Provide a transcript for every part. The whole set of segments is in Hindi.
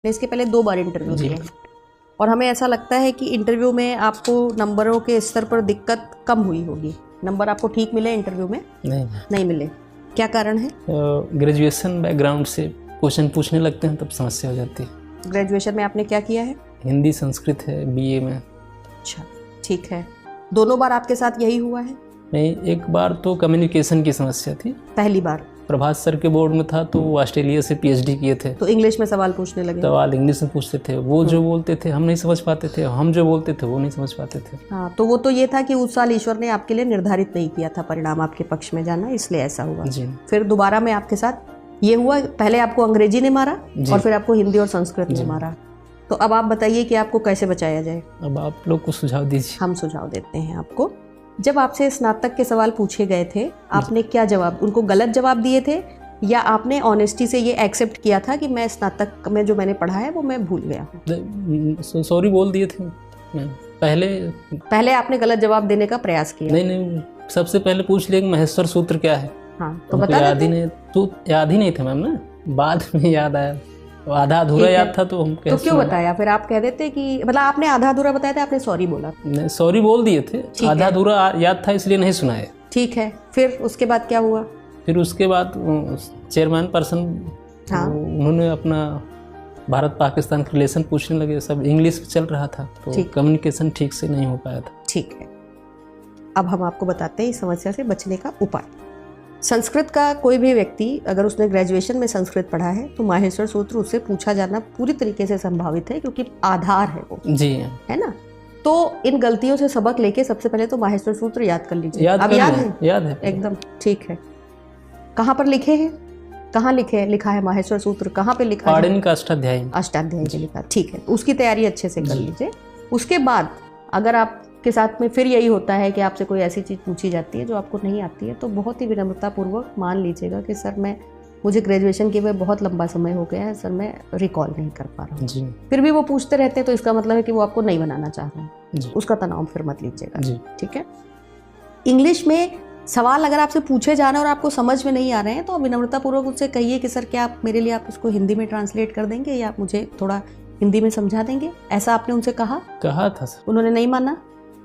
इसके पहले 2 बार इंटरव्यू जी। दिए हैं और हमें ऐसा लगता है कि इंटरव्यू में आपको नंबरों के स्तर पर दिक्कत कम हुई होगी। नंबर आपको ठीक मिले इंटरव्यू में? नहीं मिले। क्या कारण है? ग्रेजुएशन बैकग्राउंड से क्वेश्चन पूछने लगते हैं तब समस्या हो जाती है। ग्रेजुएशन में आपने क्या किया है? हिंदी संस्कृत है बीए में। अच्छा, ठीक है। दोनों बार आपके साथ यही हुआ है? नहीं, एक बार तो कम्युनिकेशन की समस्या थी। पहली बार प्रभात सर के बोर्ड में था तो वो ऑस्ट्रेलिया से पीएचडी किए थे, तो इंग्लिश में सवाल पूछने लगे। सवाल इंग्लिश में पूछते थे। वो जो बोलते थे हम नहीं समझ पाते थे, हम जो बोलते थे वो नहीं समझ पाते थे। हाँ, तो वो तो ये था कि उस साल ईश्वर ने आपके लिए निर्धारित नहीं किया था परिणाम आपके पक्ष में जाना, इसलिए ऐसा हुआ। जी। फिर दोबारा में आपके साथ ये हुआ, पहले आपको अंग्रेजी ने मारा और फिर आपको हिंदी और संस्कृत ने मारा। तो अब आप बताइए कि आपको कैसे बचाया जाए। अब आप लोग को सुझाव दीजिए। हम सुझाव देते हैं आपको। जब आपसे स्नातक के सवाल पूछे गए थे, आपने क्या जवाब, उनको गलत जवाब दिए थे या आपने ऑनेस्टी से ये एक्सेप्ट किया था कि मैं स्नातक में जो मैंने पढ़ा है वो मैं भूल गया हूँ? सॉरी बोल दिए थे मैं पहले आपने गलत जवाब देने का प्रयास किया? नहीं, सबसे पहले पूछ लिया कि महेश्वर सूत्र क्या है। हाँ, तो बता याद ही नहीं था मैम ना, बाद में याद आया। आधा अधूरा याद था तो हम तो क्यों बताया? फिर आप कह देते कि मतलब आपने आधा अधूरा बताया था, आपने सॉरी बोला। सॉरी बोल दिए थे, आधा अधूरा याद था इसलिए नहीं सुनाया। ठीक है, फिर उसके बाद क्या हुआ? फिर उसके बाद चेयरमैन पर्सन उन्होंने अपना भारत पाकिस्तान के रिलेशन पूछने लगे। सब इंग्लिश में चल रहा था तो कम्युनिकेशन ठीक से नहीं हो पाया था। ठीक है, अब हम आपको बताते हैं इस समस्या से बचने का उपाय। संस्कृत का कोई भी व्यक्ति अगर उसने ग्रेजुएशन में संस्कृत पढ़ा है तो माहेश्वर सूत्र उससे पूछा जाना पूरी तरीके से संभावित है, क्योंकि आधार है वो। जी है ना। तो इन गलतियों से सबक लेके सबसे पहले तो माहेश्वर सूत्र याद कर लीजिए। अब याद है एकदम? ठीक है। कहाँ पर लिखे हैं? कहाँ लिखा है माहेश्वर सूत्र? कहाँ पे लिखा है? पाणिनि का अष्टाध्यायी में लिखा। ठीक है, उसकी तैयारी अच्छे से कर लीजिए। उसके बाद अगर आपके साथ में फिर यही होता है कि आपसे कोई ऐसी चीज़ पूछी जाती है जो आपको नहीं आती है, तो बहुत ही विनम्रतापूर्वक मान लीजिएगा कि सर मुझे ग्रेजुएशन किए हुए बहुत लंबा समय हो गया है सर, मैं रिकॉल नहीं कर पा रहा हूँ। फिर भी वो पूछते रहते हैं तो इसका मतलब है कि वो आपको नहीं बनाना चाह रहे हैं। उसका तनाव फिर मत लीजिएगा। ठीक है। इंग्लिश में सवाल अगर आपसे पूछे जा रहे हैं और आपको समझ में नहीं आ रहे हैं तो विनम्रतापूर्वक उससे कहिए कि सर क्या आप मेरे लिए आप इसको हिंदी में ट्रांसलेट कर देंगे या आप मुझे थोड़ा हिंदी में समझा देंगे? ऐसा आपने उनसे कहा था सर। उन्होंने नहीं माना।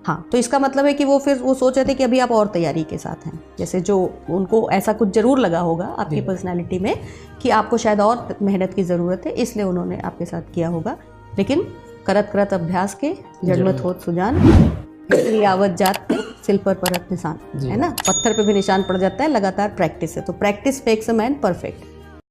हाँ, तो इसका मतलब है कि वो सोच रहे थे कि अभी आप और तैयारी के साथ हैं। जैसे जो उनको ऐसा कुछ जरूर लगा होगा आपकी पर्सनैलिटी में कि आपको शायद और मेहनत की ज़रूरत है, इसलिए उन्होंने आपके साथ किया होगा। लेकिन करत करत अभ्यास के जड़मत होत सुजान, आवत जात के सिल पर परत निशान, है ना। पत्थर पे भी निशान पड़ जाता है लगातार प्रैक्टिस से। तो practice makes a man perfect.